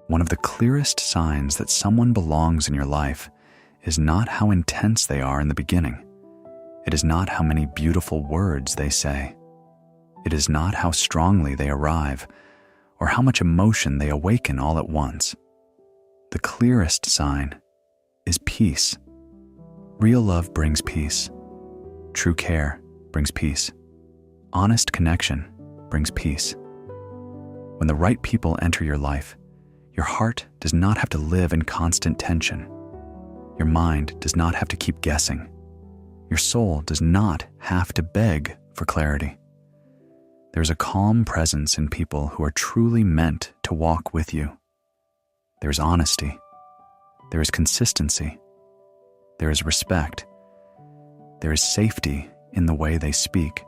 One of the clearest signs that someone belongs in your life is not how intense they are in the beginning. It is not how many beautiful words they say. It is not how strongly they arrive or how much emotion they awaken all at once. The clearest sign is peace. Real love brings peace. True care brings peace. Honest connection brings peace. When the right people enter your life, your heart does not have to live in constant tension. Your mind does not have to keep guessing. Your soul does not have to beg for clarity. There is a calm presence in people who are truly meant to walk with you. There is honesty. There is consistency. There is respect. There is safety in the way they speak,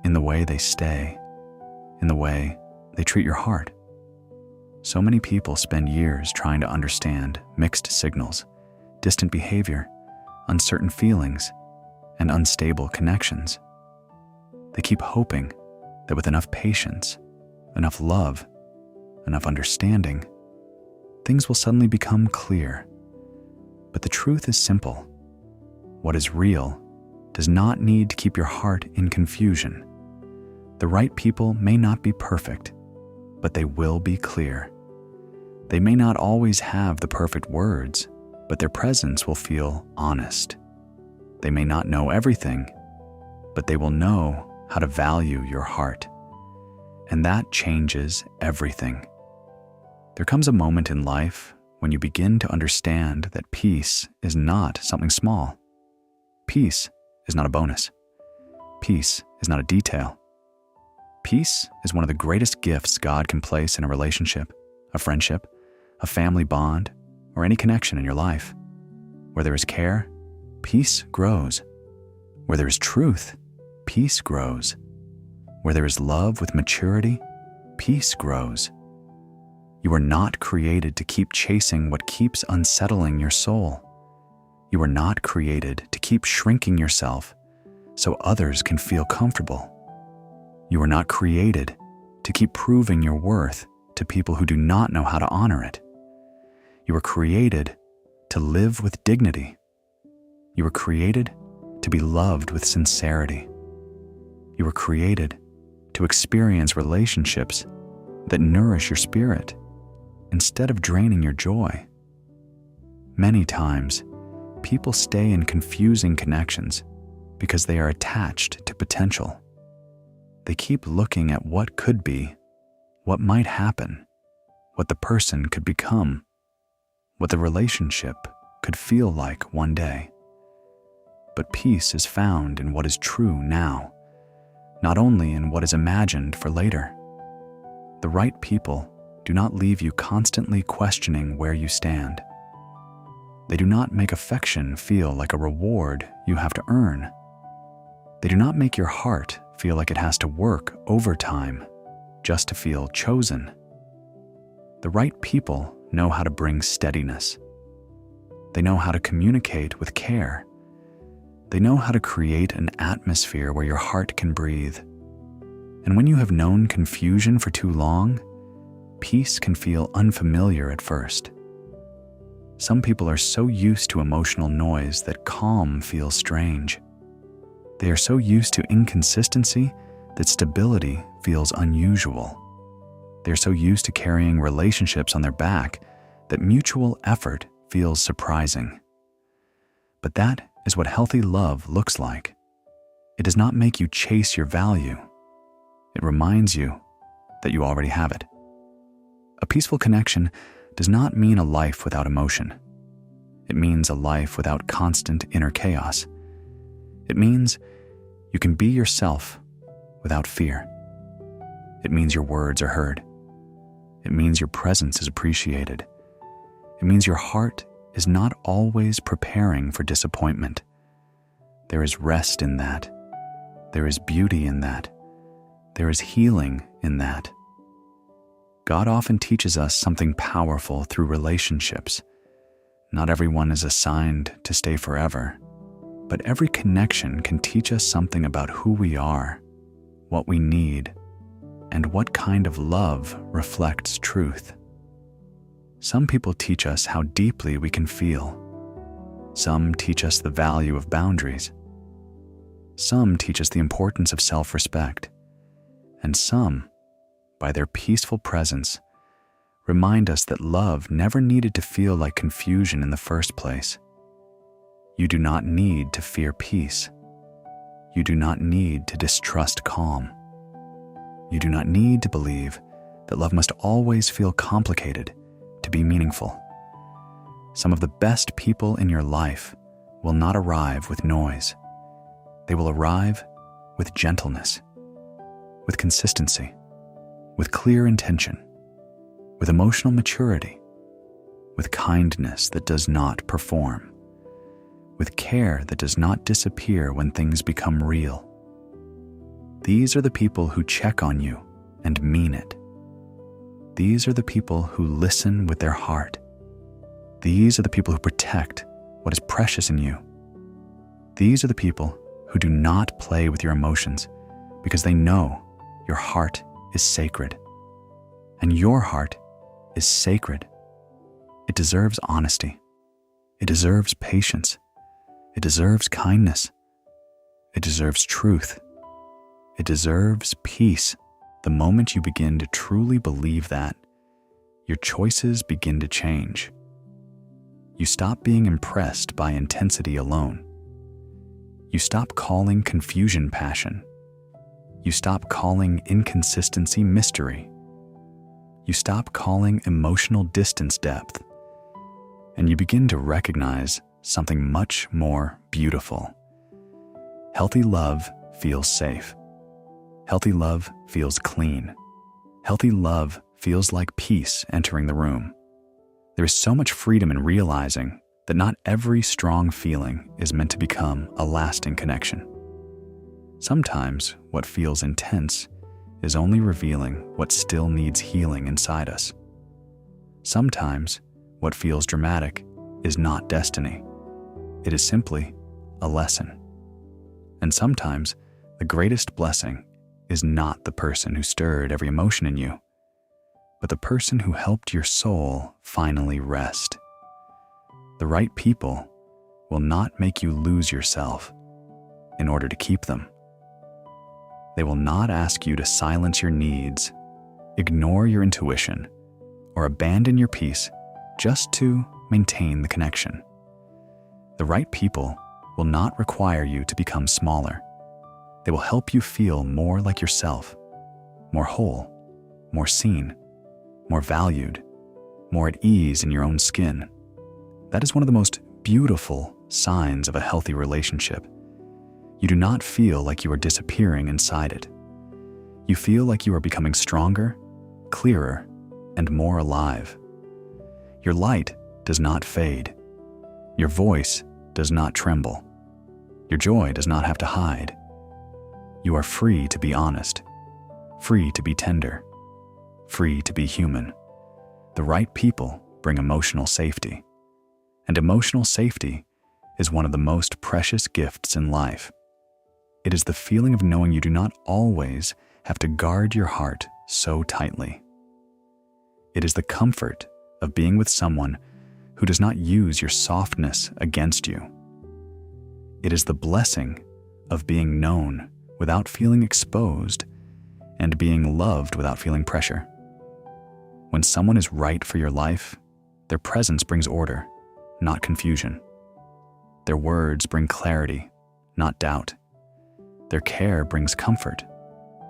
in the way they stay, in the way they treat your heart. So many people spend years trying to understand mixed signals, distant behavior, uncertain feelings, and unstable connections. They keep hoping that with enough patience, enough love, enough understanding, things will suddenly become clear. But the truth is simple. What is real does not need to keep your heart in confusion. The right people may not be perfect, but they will be clear. They may not always have the perfect words, but their presence will feel honest. They may not know everything, but they will know how to value your heart. And that changes everything. There comes a moment in life when you begin to understand that peace is not something small. Peace is not a bonus. Peace is not a detail. Peace is one of the greatest gifts God can place in a relationship, a friendship, a family bond, or any connection in your life. Where there is care, peace grows. Where there is truth, peace grows. Where there is love with maturity, peace grows. You are not created to keep chasing what keeps unsettling your soul. You are not created to keep shrinking yourself so others can feel comfortable. You are not created to keep proving your worth to people who do not know how to honor it. You were created to live with dignity. You were created to be loved with sincerity. You were created to experience relationships that nourish your spirit instead of draining your joy. Many times, people stay in confusing connections because they are attached to potential. They keep looking at what could be, what might happen, what the person could become, what the relationship could feel like one day. But peace is found in what is true now, not only in what is imagined for later. The right people do not leave you constantly questioning where you stand. They do not make affection feel like a reward you have to earn. They do not make your heart feel like it has to work overtime just to feel chosen. The right people know how to bring steadiness. They know how to communicate with care. They know how to create an atmosphere where your heart can breathe. And when you have known confusion for too long, peace can feel unfamiliar at first. Some people are so used to emotional noise that calm feels strange. They are so used to inconsistency that stability feels unusual. They are so used to carrying relationships on their back that mutual effort feels surprising. But that is what healthy love looks like. It does not make you chase your value. It reminds you that you already have it. A peaceful connection does not mean a life without emotion. It means a life without constant inner chaos. It means you can be yourself without fear. It means your words are heard. It means your presence is appreciated. It means your heart is not always preparing for disappointment. There is rest in that. There is beauty in that. There is healing in that. God often teaches us something powerful through relationships. Not everyone is assigned to stay forever, but every connection can teach us something about who we are, what we need, and what kind of love reflects truth. Some people teach us how deeply we can feel. Some teach us the value of boundaries. Some teach us the importance of self-respect. And some, by their peaceful presence, remind us that love never needed to feel like confusion in the first place. You do not need to fear peace. You do not need to distrust calm. You do not need to believe that love must always feel complicated to be meaningful. Some of the best people in your life will not arrive with noise. They will arrive with gentleness, with consistency, with clear intention, with emotional maturity, with kindness that does not perform, with care that does not disappear when things become real. These are the people who check on you and mean it. These are the people who listen with their heart. These are the people who protect what is precious in you. These are the people who do not play with your emotions because they know your heart is sacred. And your heart is sacred. It deserves honesty. It deserves patience. It deserves kindness. It deserves truth. It deserves peace. The moment you begin to truly believe that, your choices begin to change. You stop being impressed by intensity alone. You stop calling confusion passion. You stop calling inconsistency mystery. You stop calling emotional distance depth. And you begin to recognize something much more beautiful. Healthy love feels safe. Healthy love feels clean. Healthy love feels like peace entering the room. There is so much freedom in realizing that not every strong feeling is meant to become a lasting connection. Sometimes what feels intense is only revealing what still needs healing inside us. Sometimes what feels dramatic is not destiny. It is simply a lesson. And sometimes the greatest blessing is not the person who stirred every emotion in you, but the person who helped your soul finally rest. The right people will not make you lose yourself in order to keep them. They will not ask you to silence your needs, ignore your intuition, or abandon your peace just to maintain the connection. The right people will not require you to become smaller. They will help you feel more like yourself, more whole, more seen, more valued, more at ease in your own skin. That is one of the most beautiful signs of a healthy relationship. You do not feel like you are disappearing inside it. You feel like you are becoming stronger, clearer, and more alive. Your light does not fade. Your voice does not tremble. Your joy does not have to hide. You are free to be honest, free to be tender, free to be human. The right people bring emotional safety. And emotional safety is one of the most precious gifts in life. It is the feeling of knowing you do not always have to guard your heart so tightly. It is the comfort of being with someone who does not use your softness against you. It is the blessing of being known without feeling exposed and being loved without feeling pressure. When someone is right for your life, their presence brings order, not confusion. Their words bring clarity, not doubt. Their care brings comfort,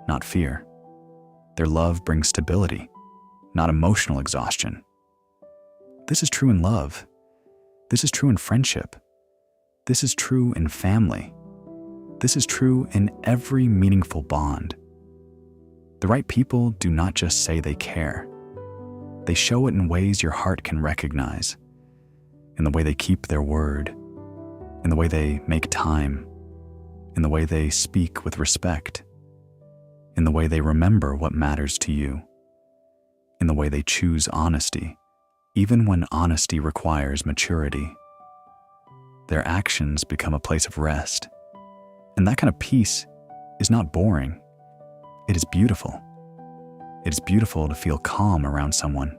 not fear. Their love brings stability, not emotional exhaustion. This is true in love. This is true in friendship. This is true in family. This is true in every meaningful bond. The right people do not just say they care. They show it in ways your heart can recognize, in the way they keep their word, in the way they make time, in the way they speak with respect, in the way they remember what matters to you, in the way they choose honesty, even when honesty requires maturity. Their actions become a place of rest. And that kind of peace is not boring. It is beautiful. It is beautiful to feel calm around someone.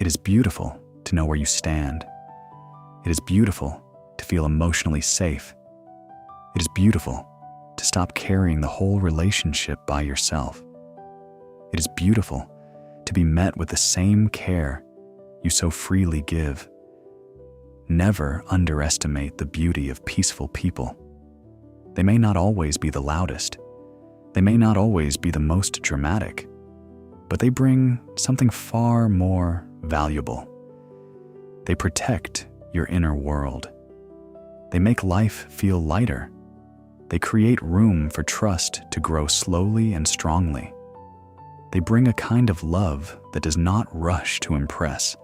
It is beautiful to know where you stand. It is beautiful to feel emotionally safe. It is beautiful to stop carrying the whole relationship by yourself. It is beautiful to be met with the same care you so freely give. Never underestimate the beauty of peaceful people. They may not always be the loudest. They may not always be the most dramatic, but they bring something far more valuable. They protect your inner world. They make life feel lighter. They create room for trust to grow slowly and strongly. They bring a kind of love that does not rush to impress,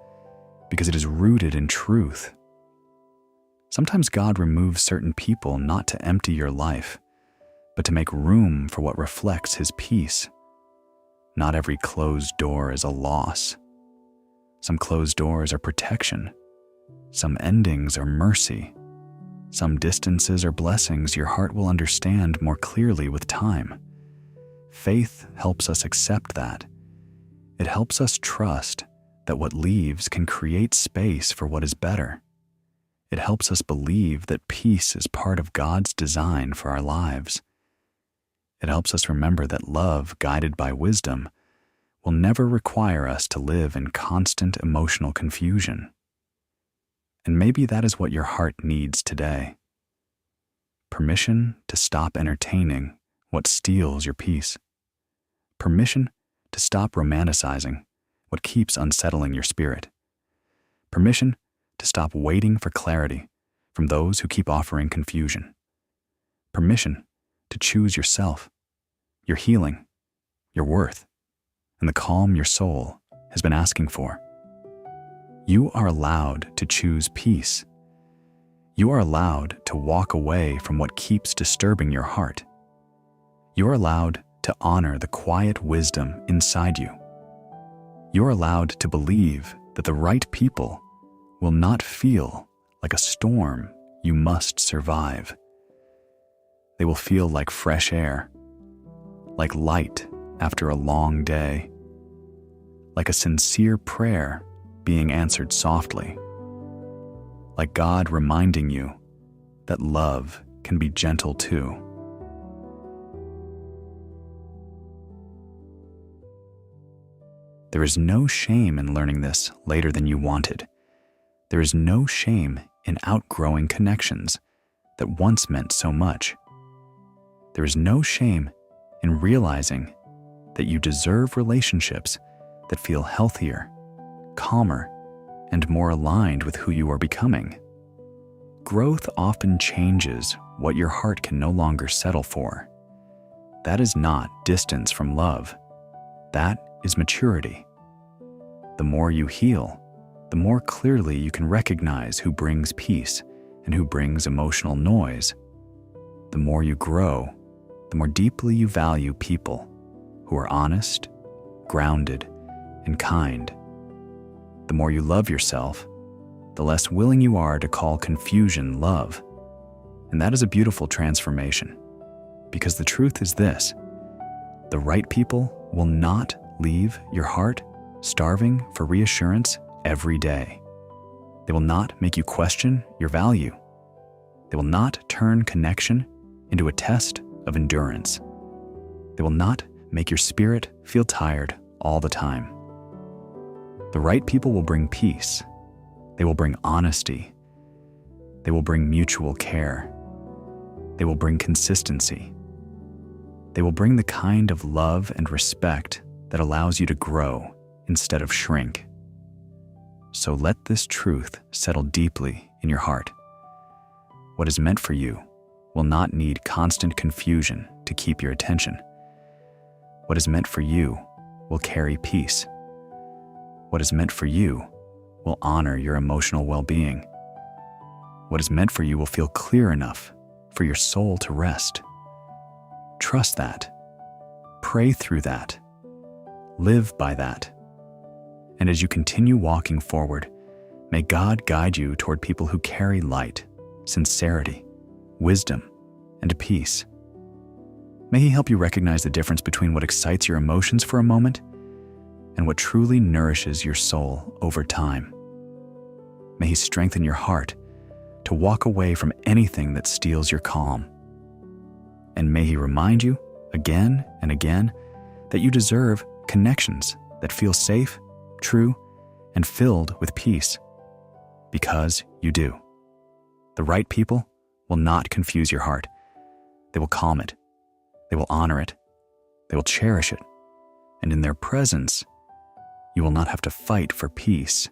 because it is rooted in truth. Sometimes God removes certain people not to empty your life, but to make room for what reflects His peace. Not every closed door is a loss. Some closed doors are protection. Some endings are mercy. Some distances are blessings your heart will understand more clearly with time. Faith helps us accept that. It helps us trust that what leaves can create space for what is better. It helps us believe that peace is part of God's design for our lives. It helps us remember that love, guided by wisdom, will never require us to live in constant emotional confusion. And maybe that is what your heart needs today. Permission to stop entertaining what steals your peace. Permission to stop romanticizing what keeps unsettling your spirit. Permission to stop waiting for clarity from those who keep offering confusion. Permission to choose yourself, your healing, your worth, and the calm your soul has been asking for. You are allowed to choose peace. You are allowed to walk away from what keeps disturbing your heart. You are allowed to honor the quiet wisdom inside you. You are allowed to believe that the right people will not feel like a storm you must survive. They will feel like fresh air, like light after a long day, like a sincere prayer being answered softly, like God reminding you that love can be gentle too. There is no shame in learning this later than you wanted. There is no shame in outgrowing connections that once meant so much. There is no shame in realizing that you deserve relationships that feel healthier, calmer, and more aligned with who you are becoming. Growth often changes what your heart can no longer settle for. That is not distance from love. That is maturity. The more you heal, the more clearly you can recognize who brings peace and who brings emotional noise. The more you grow, the more deeply you value people who are honest, grounded, and kind. The more you love yourself, the less willing you are to call confusion love. And that is a beautiful transformation, because the truth is this: the right people will not leave your heart starving for reassurance every day. They will not make you question your value. They will not turn connection into a test of endurance. They will not make your spirit feel tired all the time. The right people will bring peace. They will bring honesty. They will bring mutual care. They will bring consistency. They will bring the kind of love and respect that allows you to grow instead of shrink. So let this truth settle deeply in your heart. What is meant for you will not need constant confusion to keep your attention. What is meant for you will carry peace. What is meant for you will honor your emotional well-being. What is meant for you will feel clear enough for your soul to rest. Trust that. Pray through that. Live by that. And as you continue walking forward, may God guide you toward people who carry light, sincerity, wisdom, and peace. May He help you recognize the difference between what excites your emotions for a moment and what truly nourishes your soul over time. May He strengthen your heart to walk away from anything that steals your calm. And may He remind you again and again that you deserve connections that feel safe, true, and filled with peace. Because you do. The right people will not confuse your heart. They will calm it. They will honor it. They will cherish it. And in their presence, you will not have to fight for peace.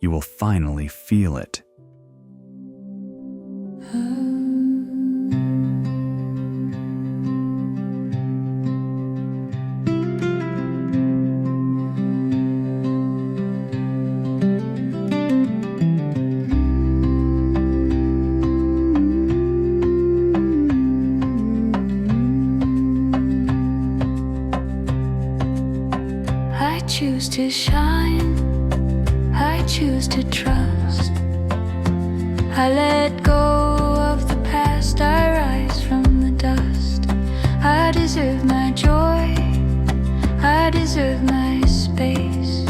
You will finally feel it. I choose to shine, I choose to trust. I let go of the past, I rise from the dust. I deserve my joy, I deserve my space.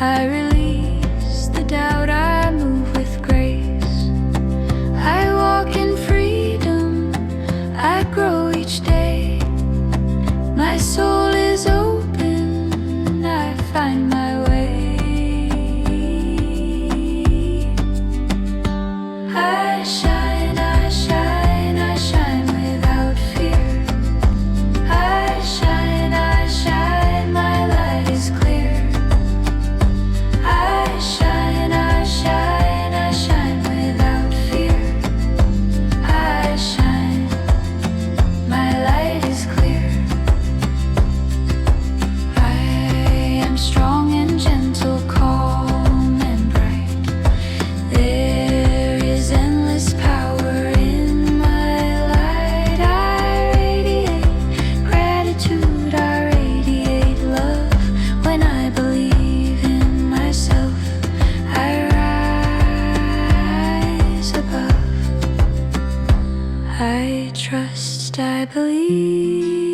I release the doubt, I move with grace. I walk in freedom, I grow each day. My soul is open, I find my way. I shine, I shine, I shine without fear. I shine, my light is clear. I shine, I shine, I shine without fear. I shine, my light is clear. I am strong and gentle, calm and bright. There is endless power in my light. I radiate gratitude, I radiate love. When I believe in myself, I rise above. I trust, I believe.